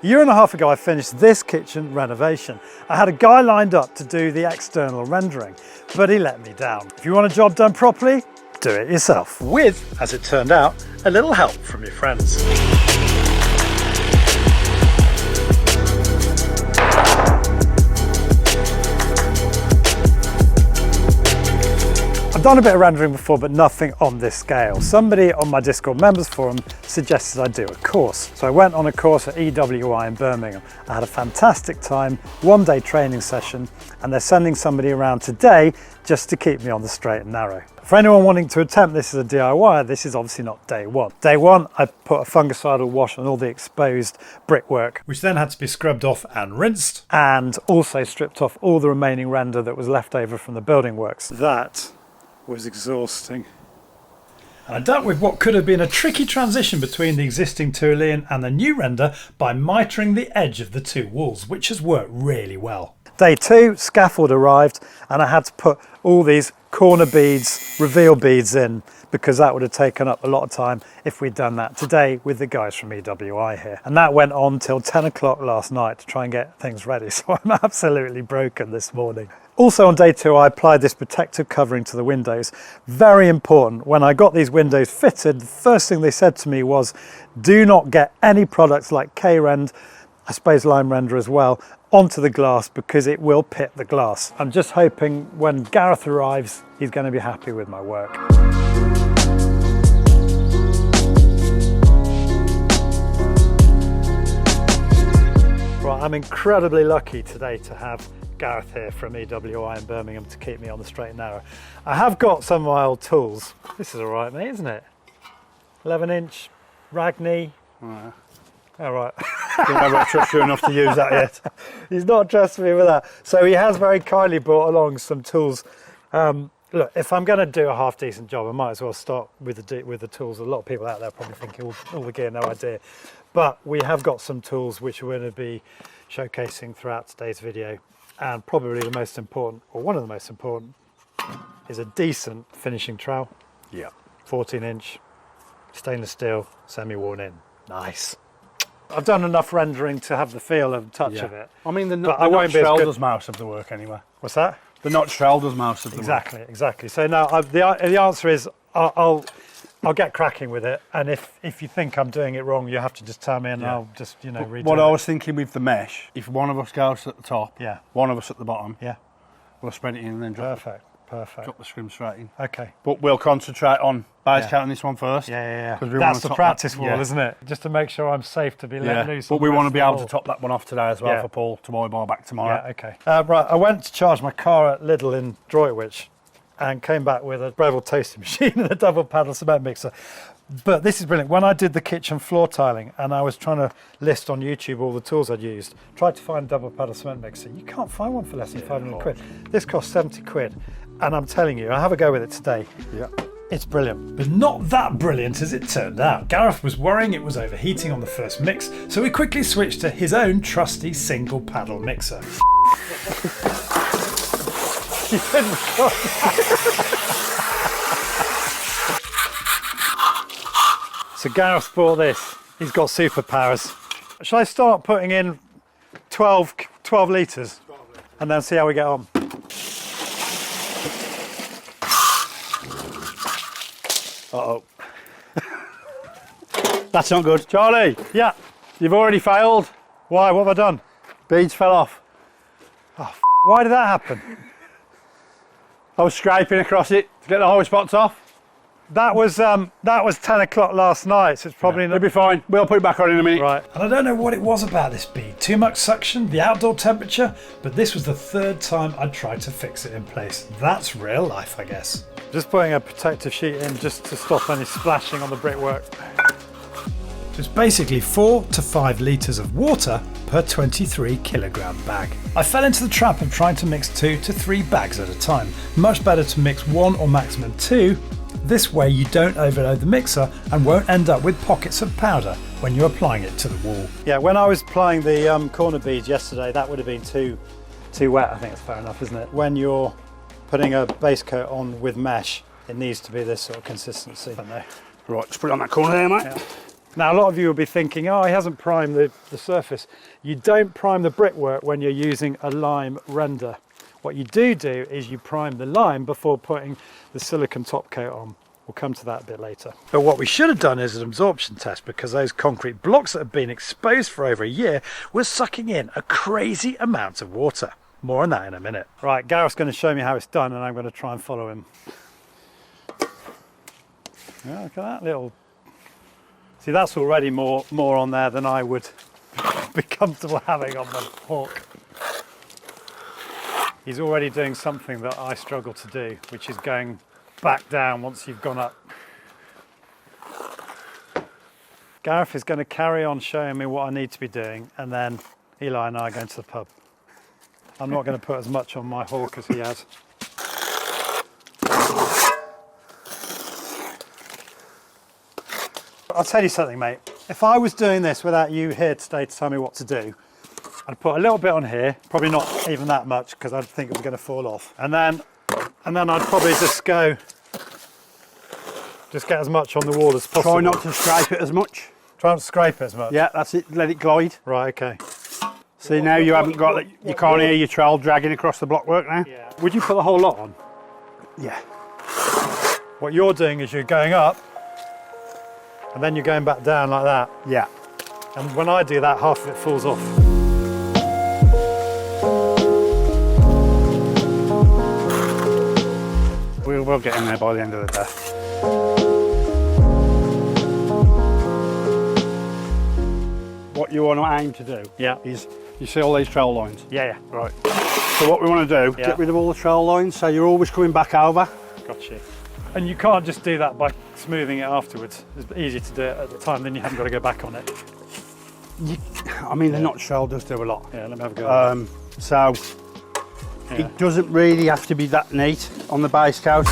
A year and a half ago I finished this kitchen renovation. I had a guy lined up to do the external rendering, but he let me down. If you want a job done properly, do it yourself. With, as it turned out, a little help from your friends. I've done a bit of rendering before, but nothing on this scale. Somebody on my Discord members forum suggested I do a course. So I went on a course at EWI in Birmingham. I had a fantastic time, 1-day training session, and they're sending somebody around today just to keep me on the straight and narrow. For anyone wanting to attempt this as a DIY, this is obviously not day one. Day one, I put a fungicidal wash on all the exposed brickwork, which then had to be scrubbed off and rinsed, and also stripped off all the remaining render that was left over from the building works. That was exhausting. And I dealt with what could have been a tricky transition between the existing tooling and the new render by mitering the edge of the two walls, which has worked really well. Day two, scaffold arrived, and I had to put all these corner beads, reveal beads in, because that would have taken up a lot of time if we'd done that today with the guys from EWI here. And that went on till 10 o'clock last night to try and get things ready, so I'm absolutely broken this morning. Also on day two, I applied this protective covering to the windows. Very important. When I got these windows fitted, the first thing they said to me was, do not get any products like K-Rend, I suppose lime render as well, onto the glass because it will pit the glass. I'm just hoping when Gareth arrives, he's going to be happy with my work. Right, I'm incredibly lucky today to have Gareth here from EWI in Birmingham to keep me on the straight and narrow. I have got some of my old tools. This is all right, mate, isn't it? 11-inch Ragni. Right. All right. Don't know if I trust you enough to use that yet. He's not trusting me with that. So he has very kindly brought along some tools. Look, if I'm going to do a half decent job, I might as well start with the tools. A lot of people out there probably thinking all the gear, no idea. But we have got some tools which we're going to be showcasing throughout today's video. And probably the most important, or one of the most important, is a decent finishing trowel. Yeah. 14-inch, stainless steel, semi-worn in. Nice. I've done enough rendering to have the feel and touch of it. I mean, the notch trowel does most of the work anyway. What's that? The notch trowel does most of the work. Exactly. So now the answer is I'll get cracking with it, and if you think I'm doing it wrong, you have to just tell me, and I'll just redo What I was thinking with the mesh, if one of us goes at the top, one of us at the bottom, we'll spread it in and then drop the scrim straight in. Okay. But we'll concentrate on base counting this one first. Yeah. That's the practice wall, isn't it? Just to make sure I'm safe to be let loose. But we want to be able to top that one off today as well for Paul to boil back tomorrow. Yeah, okay. Right, I went to charge my car at Lidl in Droitwich and came back with a Breville toasting machine and a double paddle cement mixer. But this is brilliant. When I did the kitchen floor tiling and I was trying to list on YouTube all the tools I'd used, tried to find a double paddle cement mixer. You can't find one for less than 500 quid. This cost 70 quid. And I'm telling you, I have a go with it today. Yeah. It's brilliant. But not that brilliant as it turned out. Gareth was worrying it was overheating on the first mix, so we quickly switched to his own trusty single paddle mixer. So Gareth bought this. He's got superpowers. Shall I start putting in 12 litres and then see how we get on? Uh-oh. That's not good. Charlie! Yeah. You've already failed. Why? What have I done? Beads fell off. Oh, why did that happen? I was scraping across it to get the hole spots off. That was 10 o'clock last night, so it's probably not... It'll be fine. We'll put it back on in a minute. Right. And I don't know what it was about this bead. Too much suction, the outdoor temperature, but this was the third time I'd tried to fix it in place. That's real life, I guess. Just putting a protective sheet in just to stop any splashing on the brickwork. It's basically 4 to 5 litres of water per 23 kilogram bag. I fell into the trap of trying to mix 2 to 3 bags at a time. Much better to mix 1 or maximum 2. This way you don't overload the mixer and won't end up with pockets of powder when you're applying it to the wall. Yeah, when I was applying the corner beads yesterday, that would have been too wet. I think it's fair enough, isn't it? When you're putting a base coat on with mesh, it needs to be this sort of consistency. Right, just put it on that corner there, mate. Now, a lot of you will be thinking, oh, he hasn't primed the surface. You don't prime the brickwork when you're using a lime render. What you do is you prime the lime before putting the silicone top coat on. We'll come to that a bit later. But what we should have done is an absorption test, because those concrete blocks that have been exposed for over a year were sucking in a crazy amount of water. More on that in a minute. Right, Gareth's going to show me how it's done and I'm going to try and follow him. Yeah, look at that little... See, that's already more on there than I would be comfortable having on the hawk. He's already doing something that I struggle to do, which is going back down once you've gone up. Gareth is going to carry on showing me what I need to be doing, and then Eli and I are going to the pub. I'm not going to put as much on my hawk as he has. I'll tell you something, mate. If I was doing this without you here today to tell me what to do, I'd put a little bit on here, probably not even that much because I'd think it was going to fall off. And then I'd probably just get as much on the wall as possible. Try not to scrape it as much. Try not to scrape it as much? Yeah, that's it. Let it glide. Right, okay. See, now you haven't got it. You can't hear your trowel dragging across the blockwork now. Yeah. Would you put the whole lot on? Yeah. What you're doing is you're going up and then you're going back down like that. Yeah. And when I do that, half of it falls off. We'll get in there by the end of the day. What you want to aim to do is, you see all these trowel lines? Yeah. Right. So what we want to do, get rid of all the trowel lines so you're always coming back over. Gotcha. And you can't just do that by smoothing it afterwards. It's easier to do it at the time, then you haven't got to go back on it. I mean, the notch trowel does do a lot. Yeah, let me have a go. So it doesn't really have to be that neat on the base coat.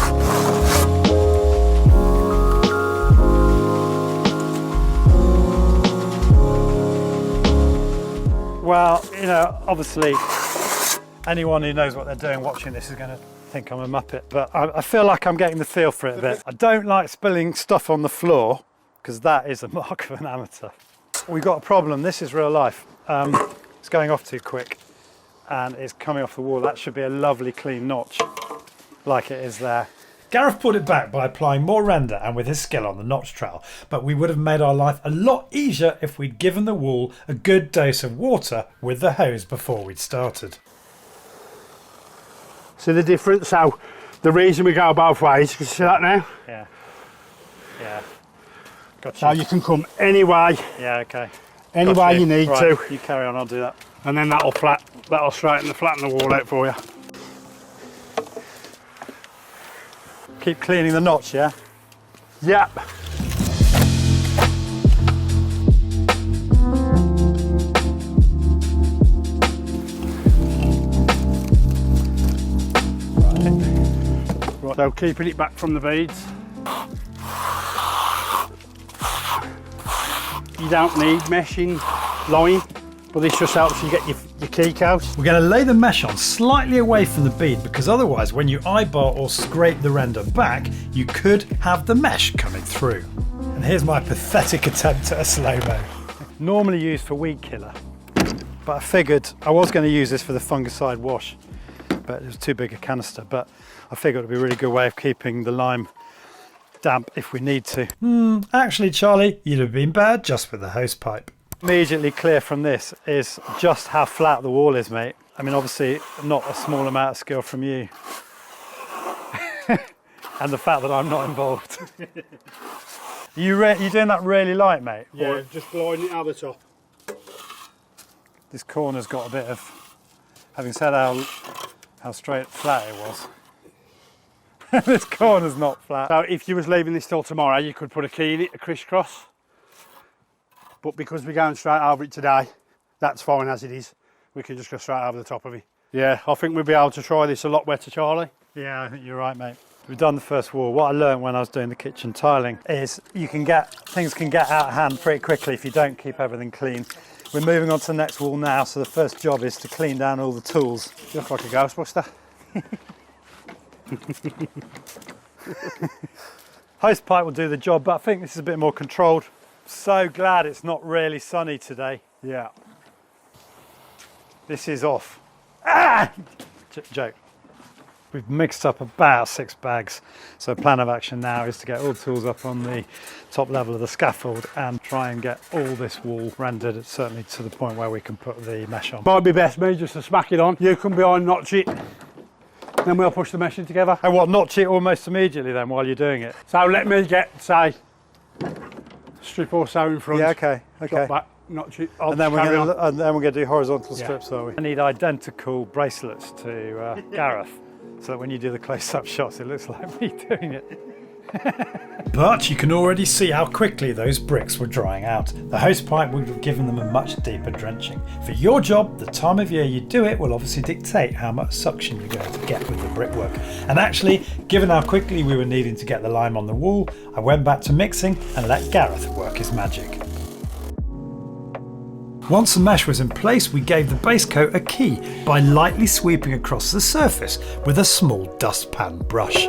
Well, you know, obviously anyone who knows what they're doing watching this is going to think I'm a muppet, but I feel like I'm getting the feel for it a bit. I don't like spilling stuff on the floor because that is a mark of an amateur. We've got a problem. This is real life. It's going off too quick and it's coming off the wall. That should be a lovely clean notch like it is there. Gareth put it back by applying more render and with his skill on the notch trowel, but we would have made our life a lot easier if we'd given the wall a good dose of water with the hose before we'd started. See the difference? So the reason we go both ways, can you see that now? Yeah. Gotcha. So you can come any way. Yeah, okay. Any way you need to. You carry on, I'll do that. And then that'll flatten the wall out for you. Keep cleaning the notch, yeah? Yep. Right. So keeping it back from the beads. You don't need meshing line, but this just helps you get your keek out. We're going to lay the mesh on slightly away from the bead because otherwise when you eyeball or scrape the render back, you could have the mesh coming through. And here's my pathetic attempt at a slow-mo. Normally used for weed killer, but I figured I was going to use this for the fungicide wash, but it was too big a canister, but I figured it would be a really good way of keeping the lime damp if we need to. Actually, Charlie, you'd have been bad just with the hose pipe. Immediately clear from this is just how flat the wall is, mate. I mean, obviously not a small amount of skill from you. And the fact that I'm not involved. You doing that really light, mate? Yeah, or just gliding it out the top. This corner's got a bit of, having said how straight flat it was. This corner's not flat. So if you was leaving this till tomorrow, you could put a key in it, a crisscross. But because we're going straight over it today, that's fine as it is. We can just go straight over the top of it. Yeah, I think we'll be able to try this a lot better, Charlie. Yeah, I think you're right, mate. We've done the first wall. What I learned when I was doing the kitchen tiling is things can get out of hand pretty quickly if you don't keep everything clean. We're moving on to the next wall now, so the first job is to clean down all the tools. You look like a Ghostbuster. Hose pipe will do the job, but I think this is a bit more controlled. so glad it's not really sunny today. Yeah. This is off. Ah! Joke. We've mixed up about 6 bags. So plan of action now is to get all the tools up on the top level of the scaffold and try and get all this wall rendered, certainly to the point where we can put the mesh on. Might be best me just to smack it on. You come behind, notch it. Then we'll push the mesh in together. And what, notch it almost immediately then while you're doing it? So let me get, say, strip or so in front. Yeah, okay, okay. Drop back, notch it. And then, we're going to do horizontal strips, are we? I need identical bracelets to Gareth, so that when you do the close-up shots, it looks like me doing it. But you can already see how quickly those bricks were drying out. The hose pipe would have given them a much deeper drenching. For your job, the time of year you do it will obviously dictate how much suction you're going to get with the brickwork. And actually, given how quickly we were needing to get the lime on the wall, I went back to mixing and let Gareth work his magic. Once the mesh was in place, we gave the base coat a key by lightly sweeping across the surface with a small dustpan brush.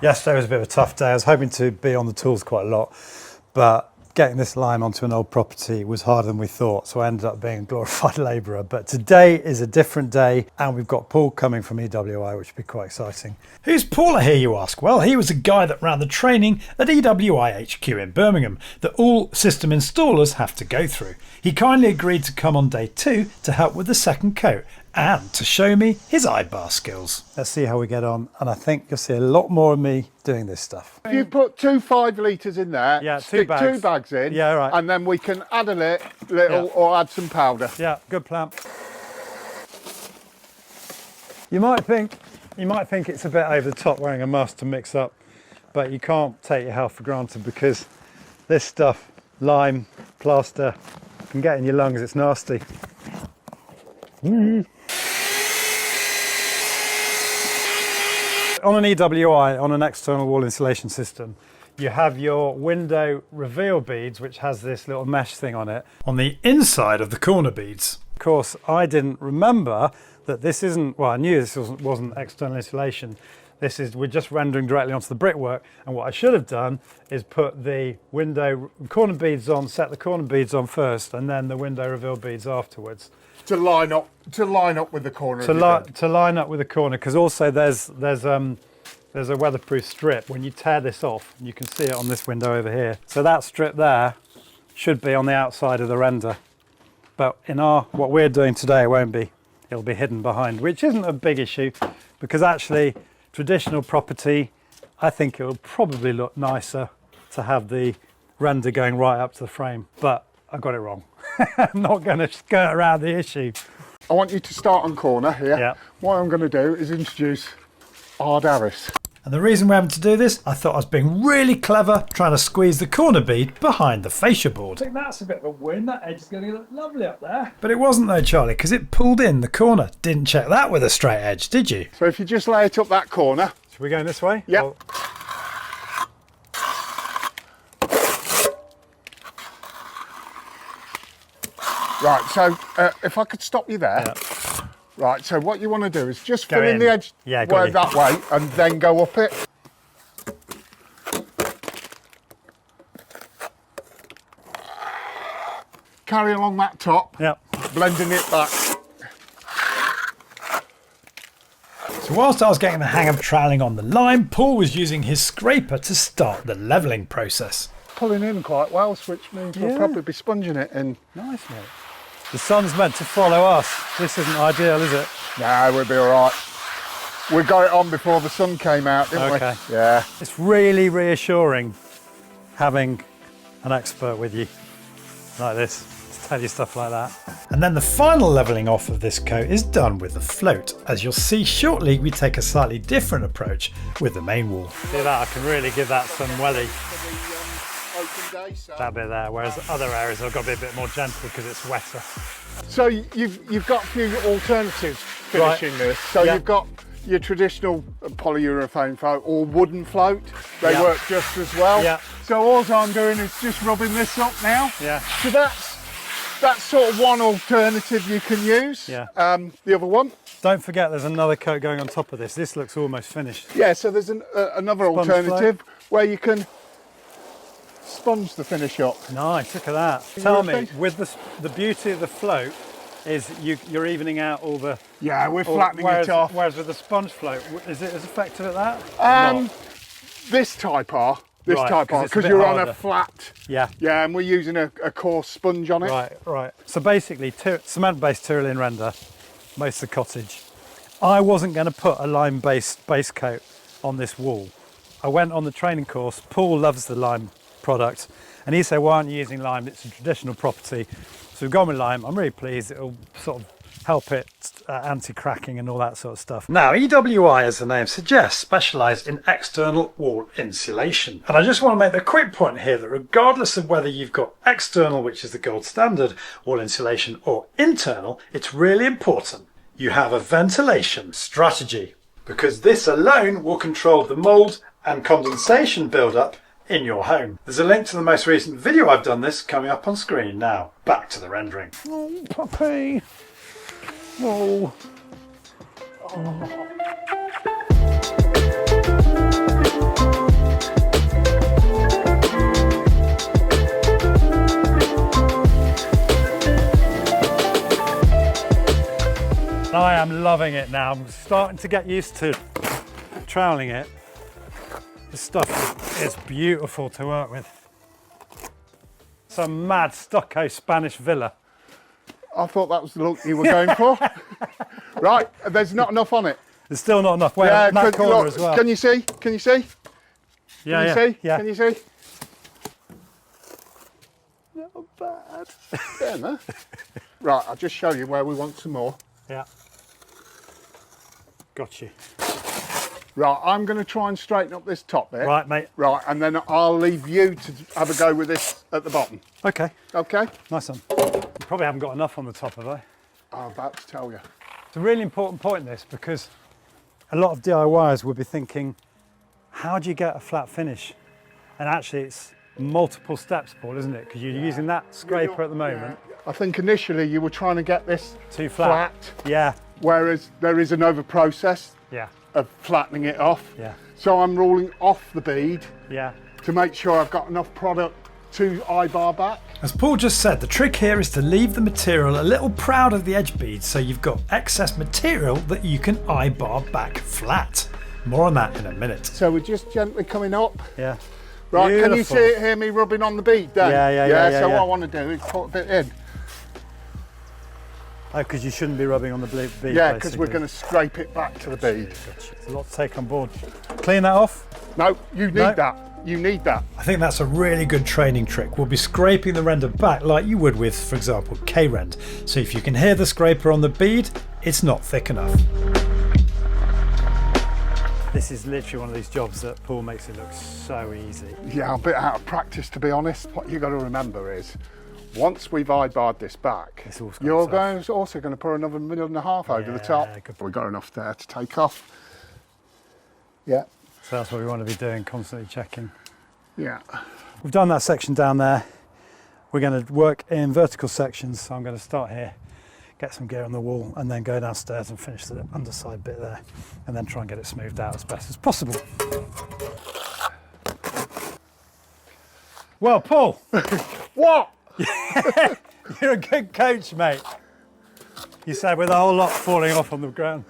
Yesterday was a bit of a tough day. I was hoping to be on the tools quite a lot, but getting this lime onto an old property was harder than we thought, so I ended up being a glorified labourer. But today is a different day, and we've got Paul coming from EWI, which will be quite exciting. Who's Paul, I hear you ask? Well, he was a guy that ran the training at EWI HQ in Birmingham that all system installers have to go through. He kindly agreed to come on day 2 to help with the second coat and to show me his eye-bar skills. Let's see how we get on, and I think you'll see a lot more of me doing this stuff. If you put 2 5 litres in there, yeah, stick 2 bags in, yeah, right. And then we can add a little Yeah. or add some powder. Yeah, good plan. You might think it's a bit over the top wearing a mask to mix up, but you can't take your health for granted because this stuff, lime, plaster, can get in your lungs, it's nasty. On an EWI, on an external wall insulation system, you have your window reveal beads, which has this little mesh thing on it, on the inside of the corner beads. Of course, I didn't remember that this isn't, well, I knew this wasn't external insulation. We're just rendering directly onto the brickwork, and what I should have done is put the window corner beads on, set the corner beads on first, and then the window reveal beads afterwards. To line up with the corner. To line up with the corner, because also there's a weatherproof strip. When you tear this off, you can see it on this window over here. So that strip there should be on the outside of the render, but in what we're doing today, it won't be. It'll be hidden behind, which isn't a big issue, because actually traditional property, I think it will probably look nicer to have the render going right up to the frame, but I got it wrong. I'm not going to skirt around the issue. I want you to start on corner here. Yeah. What I'm going to do is introduce hard Harris. And the reason we're having to do this, I thought I was being really clever trying to squeeze the corner bead behind the fascia board. I think that's a bit of a win. That edge is going to look lovely up there. But it wasn't though, Charlie, because it pulled in the corner. Didn't check that with a straight edge, did you? So if you just lay it up that corner. Should we go this way? Yeah. Or... Right, so if I could stop you there. Yeah. Right, so what you want to do is just Go fill in the edge that way and then go up it. Carry along that top, Yep. blending it back. So whilst I was getting the hang of troweling on the lime, Paul was using his scraper to start the levelling process. Pulling in quite well, which means we'll probably be sponging it in. Nice, mate. The sun's meant to follow us. This isn't ideal, is it? No, we'll be all right. We got it on before the sun came out, didn't Okay. we? Yeah. It's really reassuring having an expert with you like this to tell you stuff like that. And then the final levelling off of this coat is done with the float. As you'll see shortly, we take a slightly different approach with the main wall. See that? I can really give that some welly. That bit there, whereas other areas I've got to be a bit more gentle because it's wetter. So you've got a few alternatives finishing this. So you've got your traditional polyurethane float or wooden float. They work just as well. Yeah. So all I'm doing is just rubbing this up now. Yeah. So that's that's sort of one alternative you can use. Yeah. The other one. Don't forget there's another coat going on top of this. This looks almost finished. Yeah, so there's another Sponge alternative where you can sponge the finish up. Nice, look at that. Tell me, with the beauty of the float is you're evening out all the... Yeah, we're flattening it off. Whereas with the sponge float, is it as effective at that? This type are. Right, Because you're on a flat. Yeah. Yeah, and we're using a coarse sponge on it. Right. So basically, cement-based Tyrolean render, most of the cottage. I wasn't going to put a lime-based base coat on this wall. I went on the training course. Paul loves the lime product, and he said, why aren't you using lime? It's a traditional property. So we've gone with lime. I'm really pleased. It'll sort of help it anti-cracking and all that sort of stuff. Now, EWI, as the name suggests, specialise in external wall insulation. And I just want to make the quick point here that regardless of whether you've got external, which is the gold standard, wall insulation, or internal, it's really important you have a ventilation strategy, because this alone will control the mould and condensation build-up in your home. There's a link to the most recent video I've done this coming up on screen now. Back to the rendering. Oh, puppy. Oh. I am loving it now. I'm starting to get used to troweling it. The stuff is beautiful to work with. Some mad stucco Spanish villa. I thought that was the look you were going for. Right, there's not enough on it. There's still not enough. Wait, Yeah, that corner look, as well. Can you see? Can you see? Yeah, Can you see? yeah. Can you see? Not bad. Yeah, no. Right, I'll just show you where we want some more. Yeah. Got you. Right, I'm going to try and straighten up this top bit. Right, mate. Right, and then I'll leave you to have a go with this at the bottom. Okay. Okay? Nice one. You probably haven't got enough on the top, have I? I'm about to tell you. It's a really important point, this, because a lot of DIYers will be thinking, how do you get a flat finish? And actually, it's multiple steps, Paul, isn't it? Because you're using that scraper at the moment. Yeah. I think initially you were trying to get this Too flat. Yeah. Whereas there is another process Yeah. of flattening it off. Yeah. So I'm ruling off the bead Yeah. to make sure I've got enough product to eye-bar back. As Paul just said, the trick here is to leave the material a little proud of the edge beads so you've got excess material that you can eye-bar back flat. More on that in a minute. So we're just gently coming up. Yeah. Right, Beautiful. can you hear me rubbing on the bead then? Yeah, so yeah. what I want to do is put a bit in. Oh, because you shouldn't be rubbing on the bead. Yeah, because we're going to scrape it back to the bead. It's a lot to take on board. Clean that off. No, you need that. You need that. I think that's a really good training trick. We'll be scraping the render back like you would with, for example, K-Rend. So if you can hear the scraper on the bead, it's not thick enough. This is literally one of these jobs that Paul makes it look so easy. Yeah, I'm a bit out of practice, to be honest. What you've got to remember is, once we've eye-barred this back, you're also going to put another 1.5 million over the top. We've got enough there to take off. Yeah. So that's what we want to be doing, constantly checking. Yeah. We've done that section down there. We're going to work in vertical sections. So I'm going to start here, get some gear on the wall, and then go downstairs and finish the underside bit there, and then try and get it smoothed out as best as possible. Well, Paul. What? You're a good coach, mate. You said with a whole lot falling off on the ground.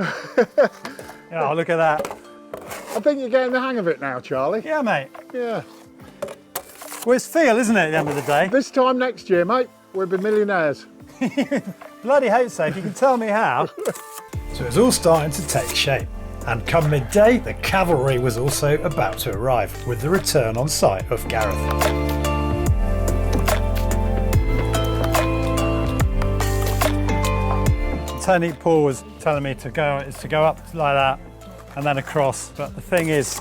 Yeah, look at that. I think you're getting the hang of it now, Charlie. Yeah, mate. Yeah. Well, it's feel, isn't it, at the end of the day? This time next year, mate, we'll be millionaires. Bloody hope so, if you can tell me how. So it's all starting to take shape. And come midday, the cavalry was also about to arrive with the return on site of Gareth. The technique Paul was telling me to go is to go up like that and then across. But the thing is,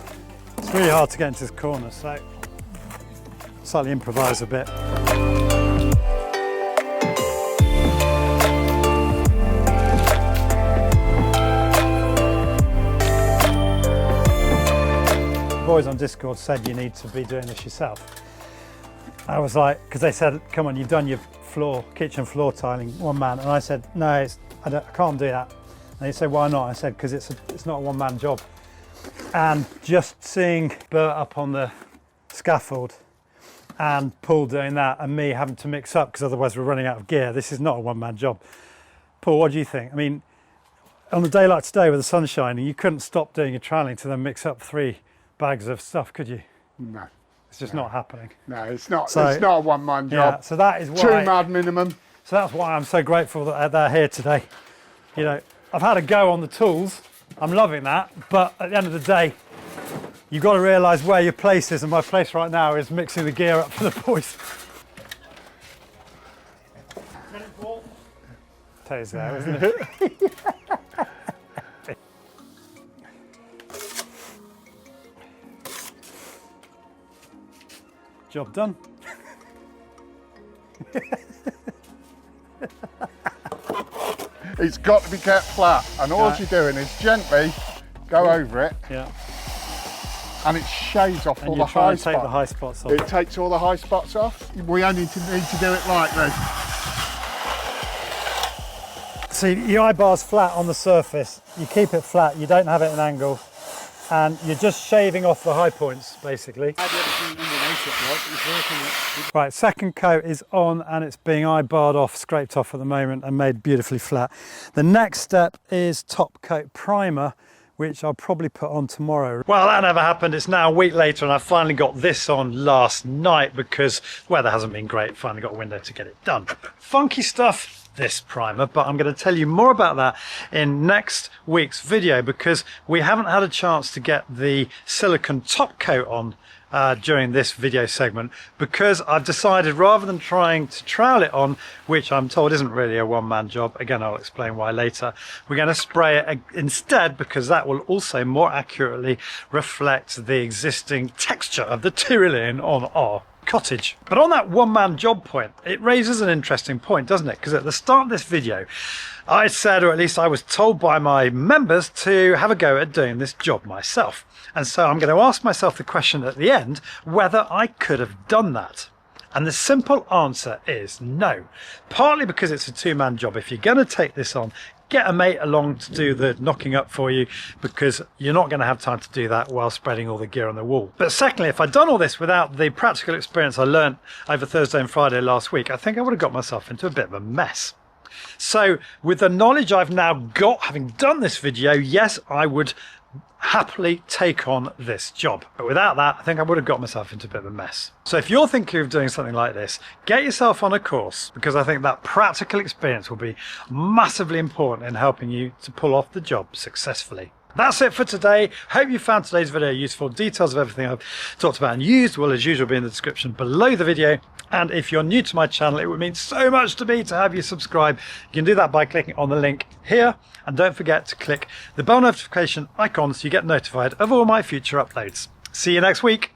it's really hard to get into this corner, so slightly improvise a bit. Boys on Discord said you need to be doing this yourself. I was like, because they said, come on, you've done your floor, kitchen floor tiling, one man, and I said, no, I can't do that. And he said, why not? I said, because it's not a one-man job. And just seeing Bert up on the scaffold and Paul doing that and me having to mix up because otherwise we're running out of gear, this is not a one-man job. Paul, what do you think? I mean, on a day like today with the sun shining, you couldn't stop doing your troweling to then mix up 3 bags of stuff, could you? No. It's just not happening. No, it's not. So, it's not a one-man job. Yeah, so that is why 2 man minimum. So that's why I'm so grateful that they're here today. You know, I've had a go on the tools. I'm loving that, but at the end of the day, you've got to realise where your place is, and my place right now is mixing the gear up for the boys. Tails there, isn't it? Job done. It's got to be kept flat, and all Right. you're doing is gently go over it, Yeah. and it shaves off And all you're the trying high to take spots. the high spots off. It takes all the high spots off. We only need to do it like this. See, your eye bar's flat on the surface. You keep it flat, you don't have it at an angle, and you're just shaving off the high points, basically. Right, second coat is on and it's being eye barred off, scraped off at the moment and made beautifully flat. The next step is top coat primer, which I'll probably put on tomorrow. Well, that never happened. It's now a week later and I finally got this on last night because the weather hasn't been great. Finally got a window to get it done. Funky stuff, this primer, but I'm going to tell you more about that in next week's video because we haven't had a chance to get the silicone top coat on during this video segment because I've decided rather than trying to trowel it on, which I'm told isn't really a one-man job, again I'll explain why later, we're going to spray it instead because that will also more accurately reflect the existing texture of the Tyrolean on our cottage. But on that one-man job point, it raises an interesting point, doesn't it? Because at the start of this video I said, or at least I was told by my members, to have a go at doing this job myself. And so I'm going to ask myself the question at the end whether I could have done that. And the simple answer is no. Partly because it's a 2-man job. If you're going to take this on, get a mate along to do the knocking up for you because you're not going to have time to do that while spreading all the gear on the wall. But secondly, if I'd done all this without the practical experience I learned over Thursday and Friday last week, I think I would have got myself into a bit of a mess. So with the knowledge I've now got, having done this video, yes, I would happily take on this job. But without that, I think I would have got myself into a bit of a mess. So if you're thinking of doing something like this, get yourself on a course because I think that practical experience will be massively important in helping you to pull off the job successfully. That's it for today. Hope you found today's video useful. Details of everything I've talked about and used will, as usual, be in the description below the video. And if you're new to my channel, it would mean so much to me to have you subscribe. You can do that by clicking on the link here. And don't forget to click the bell notification icon so you get notified of all my future uploads. See you next week.